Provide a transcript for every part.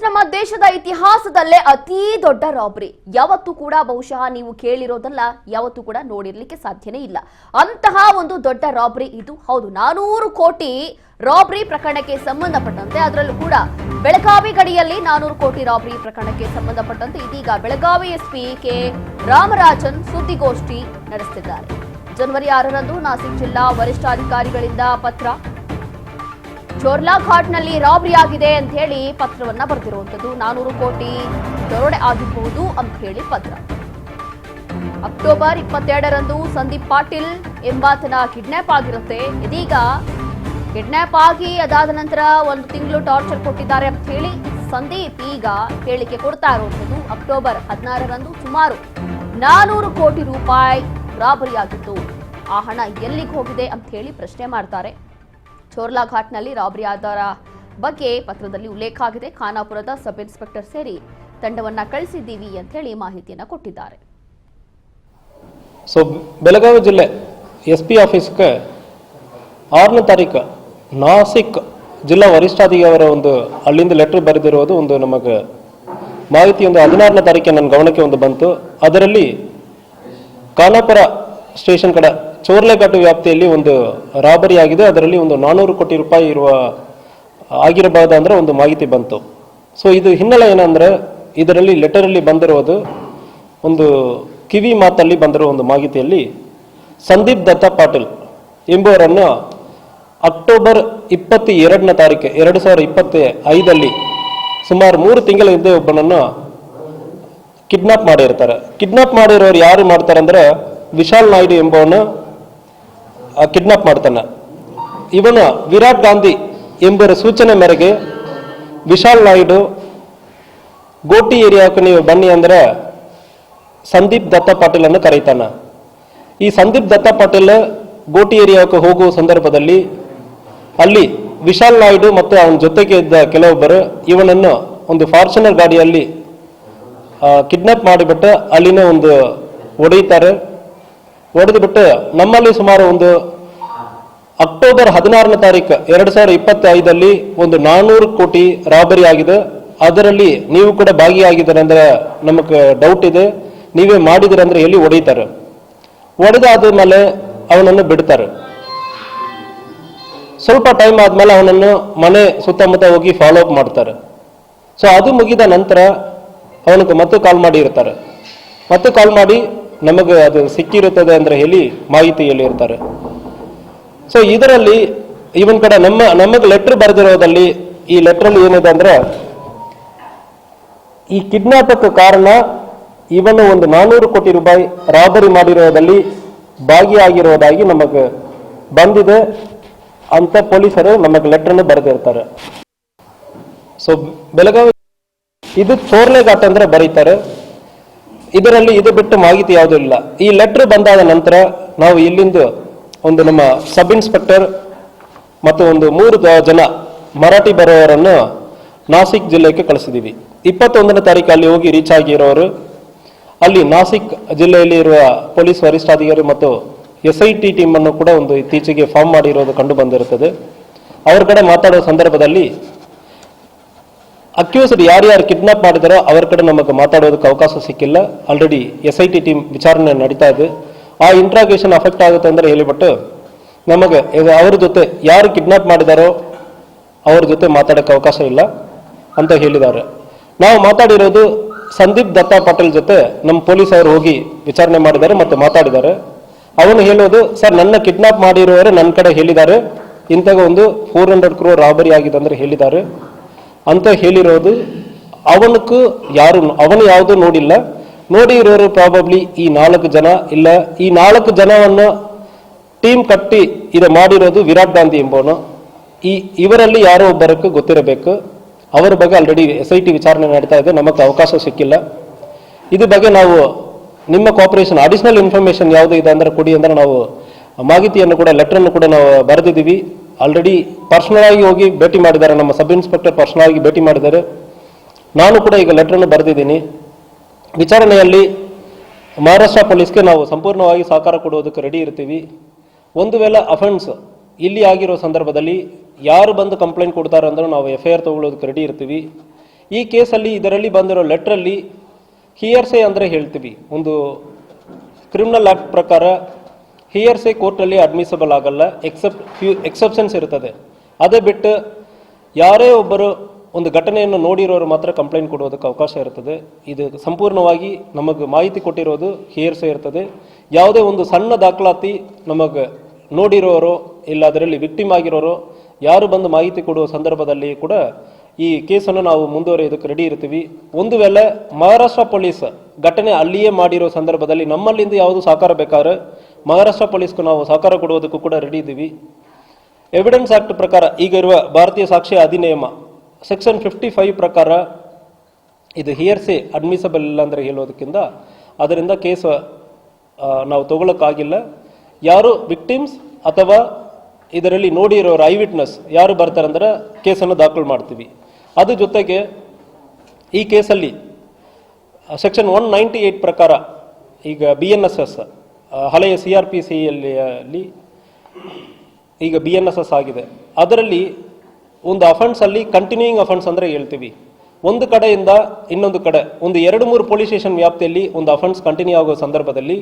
ನಮ್ಮ ದೇಶದ ಇತಿಹಾಸದಲ್ಲೇ ಅತಿ ದೊಡ್ಡ ರಾಬರಿ ಯಾವತ್ತೂ ಕೂಡ ಬಹುಶಃ ನೀವು ಕೇಳಿರೋದಲ್ಲ, ಯಾವತ್ತೂ ಕೂಡ ನೋಡಿರ್ಲಿಕ್ಕೆ ಸಾಧ್ಯನೇ ಇಲ್ಲ. ಅಂತಹ ಒಂದು ದೊಡ್ಡ ರಾಬರಿ ಇದು. ಹೌದು, 400 ಕೋಟಿ ರಾಬರಿ ಪ್ರಕರಣಕ್ಕೆ ಸಂಬಂಧಪಟ್ಟಂತೆ, ಅದರಲ್ಲೂ ಕೂಡ ಬೆಳಗಾವಿ ಗಡಿಯಲ್ಲಿ 400 ಕೋಟಿ ರಾಬರಿ ಪ್ರಕರಣಕ್ಕೆ ಸಂಬಂಧಪಟ್ಟಂತೆ ಇದೀಗ ಬೆಳಗಾವಿ ಎಸ್ಪಿ ಕೆ ರಾಮರಾಜನ್ ಸುದ್ದಿಗೋಷ್ಠಿ ನಡೆಸುತ್ತಿದ್ದಾರೆ. ಜನವರಿ 6ರಂದು ನಾಸಿಕ್ ಜಿಲ್ಲಾ ವರಿಷ್ಠಾಧಿಕಾರಿಗಳಿಂದ ಪತ್ರ. ಚೋರ್ಲಾ ಘಾಟ್ನಲ್ಲಿ ರಾಬರಿ ಆಗಿದೆ ಅಂತ ಹೇಳಿ ಪತ್ರವನ್ನ ಬರೆದಿರುವಂತದ್ದು. 400 ಕೋಟಿ ದರೋಡೆ ಆಗಿರಬಹುದು ಅಂತ ಹೇಳಿ ಪತ್ರ. ಅಕ್ಟೋಬರ್ 22ರಂದು ಸಂದೀಪ್ ಪಾಟೀಲ್ ಎಂಬಾತನ ಕಿಡ್ನಾಪ್ ಆಗಿರುತ್ತೆ. ಇದೀಗ ಕಿಡ್ನಾಪ್ ಆಗಿ ಅದಾದ ನಂತರ 1 ತಿಂಗಳು ಟಾರ್ಚರ್ ಕೊಟ್ಟಿದ್ದಾರೆ ಅಂತ ಹೇಳಿ ಸಂದೀಪ್ ಈಗ ಹೇಳಿಕೆ ಕೊಡ್ತಾ ಇರುವಂತದ್ದು. ಅಕ್ಟೋಬರ್ 16ರಂದು ಸುಮಾರು 400 ಕೋಟಿ ರೂಪಾಯಿ ರಾಬರಿ ಆಗಿತ್ತು. ಆ ಹಣ ಎಲ್ಲಿಗೆ ಹೋಗಿದೆ ಅಂತ ಹೇಳಿ ಪ್ರಶ್ನೆ ಮಾಡ್ತಾರೆ. ಚೋರ್ಲಾ ಘಾಟ್ನಲ್ಲಿ ರಾಬರಿ ಆಧಾರ ಬಗ್ಗೆ ಪತ್ರದಲ್ಲಿ ಉಲ್ಲೇಖ ಆಗಿದೆ. ಖಾನಾಪುರದ ಸಬ್ ಇನ್ಸ್ಪೆಕ್ಟರ್ ಸೇರಿ ತಂಡವನ್ನ ಕಳಿಸಿದ್ದೀವಿ ಅಂತ ಹೇಳಿ ಮಾಹಿತಿಯನ್ನ ಕೊಟ್ಟಿದ್ದಾರೆ. ಬೆಳಗಾವಿ ಜಿಲ್ಲೆ ಎಸ್ಪಿ ಆಫೀಸ್ಗೆ 6ನೇ ತಾರೀಕು ನಾಸಿಕ್ ಜಿಲ್ಲಾ ವರಿಷ್ಠಾಧಿಕಾರಿಯವರ ಒಂದು ಅಲ್ಲಿಂದ ಲೆಟರ್ ಬರೆದಿರೋದು ಒಂದು ನಮಗೆ ಮಾಹಿತಿ ಒಂದು 16ನೇ ತಾರೀಕಿಗೆ ನನ್ನ ಗಮನಕ್ಕೆ ಒಂದು ಬಂತು. ಅದರಲ್ಲಿ ಖಾನಾಪುರ ಸ್ಟೇಷನ್ ಕಡೆ ಚೋರ್ಲೆಘಾಟ್ ವ್ಯಾಪ್ತಿಯಲ್ಲಿ ಒಂದು ರಾಬರಿ ಆಗಿದೆ, ಅದರಲ್ಲಿ ಒಂದು 400 ಕೋಟಿ ರೂಪಾಯಿ ಆಗಿರಬಹುದು ಅಂದ್ರೆ ಒಂದು ಮಾಹಿತಿ ಬಂತು. ಇದು ಹಿನ್ನೆಲೆ ಏನಂದ್ರೆ ಇದರಲ್ಲಿ ಲೆಟರಲ್ಲಿ ಬಂದಿರುವುದು ಒಂದು ಕಿವಿ ಮಾತಲ್ಲಿ ಬಂದಿರುವ ಒಂದು ಮಾಹಿತಿಯಲ್ಲಿ ಸಂದೀಪ್ ದತ್ತ ಪಾಟೀಲ್ ಎಂಬುವರನ್ನು ಅಕ್ಟೋಬರ್ 22ನೇ ತಾರೀಕು 2025 ಸುಮಾರು 3 ತಿಂಗಳ ಹಿಂದೆ ಒಬ್ಬನನ್ನು ಕಿಡ್ನಾಪ್ ಮಾಡಿರ್ತಾರೆ. ಕಿಡ್ನಾಪ್ ಮಾಡಿರೋರು ಯಾರು ಮಾಡ್ತಾರೆ ಅಂದ್ರೆ ವಿಶಾಲ್ ನಾಯ್ಡು ಎಂಬವನು ಕಿಡ್ನಾಪ್ ಮಾಡ್ತಾನೆ. ಇವನು ವಿರಾಟ್ ಗಾಂಧಿ ಎಂಬರ ಸೂಚನೆ ಮೇರೆಗೆ ವಿಶಾಲ್ ನಾಯ್ಡು ಗೋಟಿ ಏರಿಯಾಕ್ಕೆ ನೀವು ಬನ್ನಿ ಅಂದ್ರೆ ಸಂದೀಪ್ ದತ್ತ ಪಾಟೀಲ್ ಅನ್ನು ಕರೀತಾನೆ. ಈ ಸಂದೀಪ್ ದತ್ತ ಪಾಟೀಲ್ ಗೋಟಿ ಏರಿಯಾಕ್ಕೆ ಹೋಗುವ ಸಂದರ್ಭದಲ್ಲಿ ಅಲ್ಲಿ ವಿಶಾಲ್ ನಾಯ್ಡು ಮತ್ತು ಅವನ ಜೊತೆಗೆ ಇದ್ದ ಕೆಲವೊಬ್ಬರು ಇವನನ್ನು ಒಂದು ಫಾರ್ಚುನರ್ ಗಾಡಿಯಲ್ಲಿ ಕಿಡ್ನಾಪ್ ಮಾಡಿಬಿಟ್ಟು ಅಲ್ಲಿನ ಒಂದು ಹೊಡೆಯುತ್ತಾರೆ. ಹೊಡೆದುಬಿಟ್ಟು ನಮ್ಮಲ್ಲಿ ಸುಮಾರು ಒಂದು ಅಕ್ಟೋಬರ್ 16ನೇ ತಾರೀಕು 2025 ಒಂದು 400 ಕೋಟಿ ರಾಬರಿ ಆಗಿದೆ. ಅದರಲ್ಲಿ ನೀವು ಕೂಡ ಭಾಗಿಯಾಗಿದ್ದಾರೆ ಅಂದ್ರೆ ನಮಗೆ ಡೌಟ್ ಇದೆ, ನೀವೇ ಮಾಡಿದಿರ ಅಂದ್ರೆ ಎಲ್ಲಿ ಹೊಡೆಯುತ್ತಾರೆ. ಹೊಡೆದಾದ ಮೇಲೆ ಅವನನ್ನು ಬಿಡ್ತಾರೆ. ಸ್ವಲ್ಪ ಟೈಮ್ ಆದ್ಮೇಲೆ ಅವನನ್ನು ಮನೆ ಸುತ್ತಮುತ್ತ ಹೋಗಿ ಫಾಲೋ ಅಪ್ ಮಾಡ್ತಾರೆ. ಅದು ಮುಗಿದ ನಂತರ ಅವನಿಗೆ ಮತ್ತೆ ಕಾಲ್ ಮಾಡಿ ಇರ್ತಾರೆ. ಮತ್ತೆ ಕಾಲ್ ಮಾಡಿ ನಮಗೆ ಅದು ಸಿಕ್ಕಿರುತ್ತದೆ ಅಂದ್ರೆ ಹೇಳಿ ಮಾಹಿತಿ ಹೇಳಿರ್ತಾರೆ. ಇದರಲ್ಲಿ ಇವನ್ ಕಡೆ ನಮಗೆ ಲೆಟರ್ ಬರೆದಿರೋದಲ್ಲಿ ಈ ಲೆಟರ್ ಏನಿದೆ ಅಂದ್ರೆ ಈ ಕಿಡ್ನಾಪಕ್ಕೆ ಕಾರಣ ಇವನು ಒಂದು 400 ಕೋಟಿ ರೂಪಾಯಿ ರಾಬರಿ ಮಾಡಿರೋದಲ್ಲಿ ಭಾಗಿಯಾಗಿರೋದಾಗಿ ನಮಗೆ ಬಂದಿದೆ ಅಂತ ಪೊಲೀಸರು ನಮಗೆ ಲೆಟರ್ನ ಬರೆದಿರ್ತಾರೆ. ಬೆಳಗಾವಿ ಇದು ಚೋರ್ಲೆಘಾಟ್ ಅಂದ್ರೆ ಬರೀತಾರೆ. ಇದರಲ್ಲಿ ಇದು ಬಿಟ್ಟು ಮಾಹಿತಿ ಯಾವುದೂ ಇಲ್ಲ. ಈ ಲೆಟರ್ ಬಂದಾದ ನಂತರ ನಾವು ಇಲ್ಲಿಂದ ಒಂದು ನಮ್ಮ ಸಬ್ ಇನ್ಸ್ಪೆಕ್ಟರ್ ಮತ್ತು ಒಂದು 3 ಜನ ಮರಾಠಿ ಬರೋವರನ್ನು ನಾಸಿಕ್ ಜಿಲ್ಲೆಗೆ ಕಳಿಸಿದ್ದೀವಿ. 21ನೇ ತಾರೀಕು ಅಲ್ಲಿ ಹೋಗಿ ರೀಚ್ ಆಗಿರೋರು ಅಲ್ಲಿ ನಾಸಿಕ್ ಜಿಲ್ಲೆಯಲ್ಲಿ ಇರುವ ಪೊಲೀಸ್ ವರಿಷ್ಠಾಧಿಕಾರಿ ಮತ್ತು SIT ಟೀಮ್ ಅನ್ನು ಕೂಡ ಒಂದು ಇತ್ತೀಚೆಗೆ ಫಾರ್ಮ್ ಮಾಡಿರೋದು ಕಂಡು ಬಂದಿರುತ್ತದೆ. ಅವ್ರ ಕಡೆ ಮಾತಾಡೋ ಸಂದರ್ಭದಲ್ಲಿ ಅಕ್ಯೂಸ್ಡ್ ಯಾರ್ಯಾರು ಕಿಡ್ನಾಪ್ ಮಾಡಿದಾರೋ ಅವರ ಕಡೆ ನಮಗೆ ಮಾತಾಡೋದಕ್ಕೆ ಅವಕಾಶ ಸಿಕ್ಕಿಲ್ಲ. ಆಲ್ರೆಡಿ SIT ಟೀಮ್ ವಿಚಾರಣೆ ನಡೀತಾ ಇದೆ. ಆ ಇಂಟ್ರಾಗೇಷನ್ ಅಫೆಕ್ಟ್ ಆಗುತ್ತೆ ಅಂದ್ರೆ ಹೇಳಿಬಿಟ್ಟು ನಮಗೆ ಅವ್ರ ಜೊತೆ ಯಾರು ಕಿಡ್ನಾಪ್ ಮಾಡಿದಾರೋ ಅವ್ರ ಜೊತೆ ಮಾತಾಡೋಕ್ಕೆ ಅವಕಾಶ ಇಲ್ಲ ಅಂತ ಹೇಳಿದ್ದಾರೆ. ನಾವು ಮಾತಾಡಿರೋದು ಸಂದೀಪ್ ದತ್ತ ಪಾಟೀಲ್ ಜೊತೆ ನಮ್ಮ ಪೊಲೀಸ್ ಅವರು ಹೋಗಿ ವಿಚಾರಣೆ ಮಾಡಿದ್ದಾರೆ ಮತ್ತು ಮಾತಾಡಿದ್ದಾರೆ. ಅವನು ಹೇಳೋದು, ಸರ್ ನನ್ನ ಕಿಡ್ನಾಪ್ ಮಾಡಿರೋರು ನನ್ನ ಕಡೆ ಹೇಳಿದ್ದಾರೆ, ಇಂತಹ ಒಂದು 400 crore ರಾಬರಿ ಆಗಿದೆ ಅಂದ್ರೆ ಹೇಳಿದ್ದಾರೆ ಅಂತ ಹೇಳಿರೋದು. ಅವನು ಯಾವುದು ನೋಡಿಲ್ಲ. ನೋಡಿ ಇರೋರು ಪ್ರಾಬಬ್ಲಿ ಈ 4 ಜನ ಇಲ್ಲ. ಈ 4 ಜನವನ್ನು ಟೀಮ್ ಕಟ್ಟಿ ಇದು ಮಾಡಿರೋದು ವಿರಾಟ್ ಗಾಂಧಿ ಎಂಬವನು. ಇವರಲ್ಲಿ ಯಾರೋ ಒಬ್ಬರಕ್ಕೆ ಗೊತ್ತಿರಬೇಕು. ಅವರ ಬಗ್ಗೆ ಆಲ್ರೆಡಿ SIT ವಿಚಾರಣೆ ನಡೀತಾ ಇದೆ, ನಮಗೆ ಅವಕಾಶ ಸಿಕ್ಕಿಲ್ಲ. ಇದ್ರ ಬಗ್ಗೆ ನಾವು ನಿಮ್ಮ ಕೋಆಪರೇಷನ್ ಅಡಿಷನಲ್ ಇನ್ಫಾರ್ಮೇಶನ್ ಯಾವುದು ಇದೆ ಅಂದ್ರೆ ಕೊಡಿ ಅಂದ್ರೆ ನಾವು ಮಾಹಿತಿಯನ್ನು ಕೂಡ ಲೆಟರನ್ನು ಕೂಡ ನಾವು ಬರೆದಿದ್ದೀವಿ. ಆಲ್ರೆಡಿ ಪರ್ಸನಲ್ ಆಗಿ ಹೋಗಿ ಭೇಟಿ ಮಾಡಿದ್ದಾರೆ, ನಮ್ಮ ಸಬ್ ಇನ್ಸ್ಪೆಕ್ಟರ್ ಪರ್ಸನಲ್ ಆಗಿ ಭೇಟಿ ಮಾಡಿದ್ದಾರೆ. ನಾನು ಕೂಡ ಈಗ ಲೆಟರನ್ನು ಬರೆದಿದ್ದೀನಿ. ವಿಚಾರಣೆಯಲ್ಲಿ ಮಹಾರಾಷ್ಟ್ರ ಪೊಲೀಸ್ಗೆ ನಾವು ಸಂಪೂರ್ಣವಾಗಿ ಸಹಕಾರ ಕೊಡುವುದಕ್ಕೆ ರೆಡಿ ಇರ್ತೀವಿ. ಒಂದು ವೇಳೆ ಅಫೆನ್ಸ್ ಇಲ್ಲಿ ಆಗಿರೋ ಸಂದರ್ಭದಲ್ಲಿ ಯಾರು ಬಂದು ಕಂಪ್ಲೇಂಟ್ ಕೊಡ್ತಾರೆ ಅಂದ್ರೆ ನಾವು FIR ತಗೊಳ್ಳೋದಕ್ಕೆ ರೆಡಿ ಇರ್ತೀವಿ. ಈ ಕೇಸಲ್ಲಿ ಇದರಲ್ಲಿ ಬಂದಿರೋ ಲೆಟ್ರಲ್ಲಿ ಹಿಯರ್ಸೆ ಅಂದರೆ ಹೇಳ್ತೀವಿ, ಒಂದು ಕ್ರಿಮಿನಲ್ ಆ್ಯಕ್ಟ್ ಪ್ರಕಾರ ಹಿಯರ್ಸೆ ಕೋರ್ಟಲ್ಲಿ ಅಡ್ಮಿಸಬಲ್ ಆಗಲ್ಲ, ಫ್ಯೂ ಎಕ್ಸೆಪ್ಷನ್ಸ್ ಇರ್ತದೆ. ಅದೇ ಬಿಟ್ಟು ಯಾರೇ ಒಬ್ಬರು ಒಂದು ಘಟನೆಯನ್ನು ನೋಡಿರೋರು ಮಾತ್ರ ಕಂಪ್ಲೇಂಟ್ ಕೊಡೋದಕ್ಕೆ ಅವಕಾಶ ಇರ್ತದೆ. ಇದು ಸಂಪೂರ್ಣವಾಗಿ ನಮಗೆ ಮಾಹಿತಿ ಕೊಟ್ಟಿರೋದು ಹಿಯರ್ಸೆ ಇರ್ತದೆ. ಯಾವುದೇ ಒಂದು ಸಣ್ಣ ದಾಖಲಾತಿ ನಮಗೆ ನೋಡಿರೋರು ಇಲ್ಲ ಅದರಲ್ಲಿ ವಿಕ್ಟಿಮ್ ಆಗಿರೋರು ಯಾರು ಬಂದು ಮಾಹಿತಿ ಕೊಡುವ ಸಂದರ್ಭದಲ್ಲಿ ಕೂಡ ಈ ಕೇಸನ್ನು ನಾವು ಮುಂದುವರಿಯೋದಕ್ಕೆ ರೆಡಿ ಇರ್ತೀವಿ. ಒಂದು ವೇಳೆ ಮಹಾರಾಷ್ಟ್ರ ಪೊಲೀಸ್ ಘಟನೆ ಅಲ್ಲಿಯೇ ಮಾಡಿರೋ ಸಂದರ್ಭದಲ್ಲಿ ನಮ್ಮಲ್ಲಿಂದ ಯಾವುದು ಸಹಕಾರ ಬೇಕಾದ್ರೆ ಮಹಾರಾಷ್ಟ್ರ ಪೊಲೀಸ್ಗೂ ನಾವು ಸಹಕಾರ ಕೊಡುವುದಕ್ಕೂ ಕೂಡ ರೆಡಿ ಇದ್ದೀವಿ. ಎವಿಡೆನ್ಸ್ ಆಕ್ಟ್ ಪ್ರಕಾರ ಈಗ ಇರುವ ಭಾರತೀಯ ಸಾಕ್ಷ್ಯ ಅಧಿನಿಯಮ ಸೆಕ್ಷನ್ 55 ಪ್ರಕಾರ ಇದು ಹಿಯರ್ಸೆ ಅಡ್ಮಿಸಬಲ್ ಇಲ್ಲ ಅಂದರೆ ಹೇಳೋದಕ್ಕಿಂತ ಅದರಿಂದ ಕೇಸ್ ನಾವು ತಗೊಳ್ಳೋಕ್ಕಾಗಿಲ್ಲ. ಯಾರು ವಿಕ್ಟಿಮ್ಸ್ ಅಥವಾ ಇದರಲ್ಲಿ ನೋಡಿರೋರು ಐ ವಿಟ್ನೆಸ್ ಯಾರು ಬರ್ತಾರಂದ್ರೆ ಕೇಸನ್ನು ದಾಖಲು ಮಾಡ್ತೀವಿ. ಅದ್ರ ಜೊತೆಗೆ ಈ ಕೇಸಲ್ಲಿ ಸೆಕ್ಷನ್ 198 ಪ್ರಕಾರ ಈಗ BNSS ಹಳೆಯ CRPCಯಲ್ಲಿ ಈಗ BNSS ಆಗಿದೆ. ಅದರಲ್ಲಿ ಒಂದು ಅಫೆನ್ಸಲ್ಲಿ ಕಂಟಿನ್ಯೂಯಿಂಗ್ ಅಫೆನ್ಸ್ ಅಂದರೆ ಹೇಳ್ತೀವಿ, ಒಂದು ಕಡೆಯಿಂದ ಇನ್ನೊಂದು ಕಡೆ ಒಂದು 2-3 ಪೊಲೀಸ್ ಸ್ಟೇಷನ್ ವ್ಯಾಪ್ತಿಯಲ್ಲಿ ಒಂದು ಅಫೆನ್ಸ್ ಕಂಟಿನ್ಯೂ ಆಗೋ ಸಂದರ್ಭದಲ್ಲಿ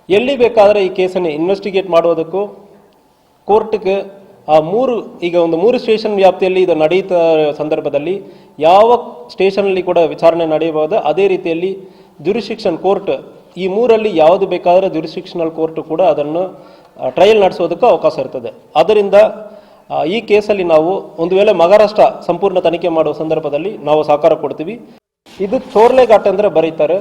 ಎಲ್ಲಿ ಬೇಕಾದರೆ ಈ ಕೇಸನ್ನು ಇನ್ವೆಸ್ಟಿಗೇಟ್ ಮಾಡೋದಕ್ಕೂ ಕೋರ್ಟ್ಗೆ ಈಗ ಒಂದು 3 ಸ್ಟೇಷನ್ ವ್ಯಾಪ್ತಿಯಲ್ಲಿ ಇದು ನಡೆಯುತ್ತಾ ಸಂದರ್ಭದಲ್ಲಿ ಯಾವ ಸ್ಟೇಷನಲ್ಲಿ ಕೂಡ ವಿಚಾರಣೆ ನಡೆಯಬಹುದು. ಅದೇ ರೀತಿಯಲ್ಲಿ ಜ್ಯುರಿಸ್ಡಿಕ್ಷನ್ ಕೋರ್ಟ್ ಈ 3ರಲ್ಲಿ ಯಾವುದು ಬೇಕಾದರೆ ಜ್ಯುರಿಸ್ಡಿಕ್ಷನಲ್ ಕೋರ್ಟ್ ಕೂಡ ಅದನ್ನು ಟ್ರಯಲ್ ನಡೆಸೋದಕ್ಕೆ ಅವಕಾಶ ಇರ್ತದೆ. ಅದರಿಂದ ಈ ಕೇಸಲ್ಲಿ ನಾವು ಒಂದು ವೇಳೆ ಮಹಾರಾಷ್ಟ್ರ ಸಂಪೂರ್ಣ ತನಿಖೆ ಮಾಡುವ ಸಂದರ್ಭದಲ್ಲಿ ನಾವು ಸಹಕಾರ ಕೊಡ್ತೀವಿ. ಇದು ಚೋರ್ಲೆ ಘಾಟ್ ಅಂದರೆ ಬರೀತಾರೆ.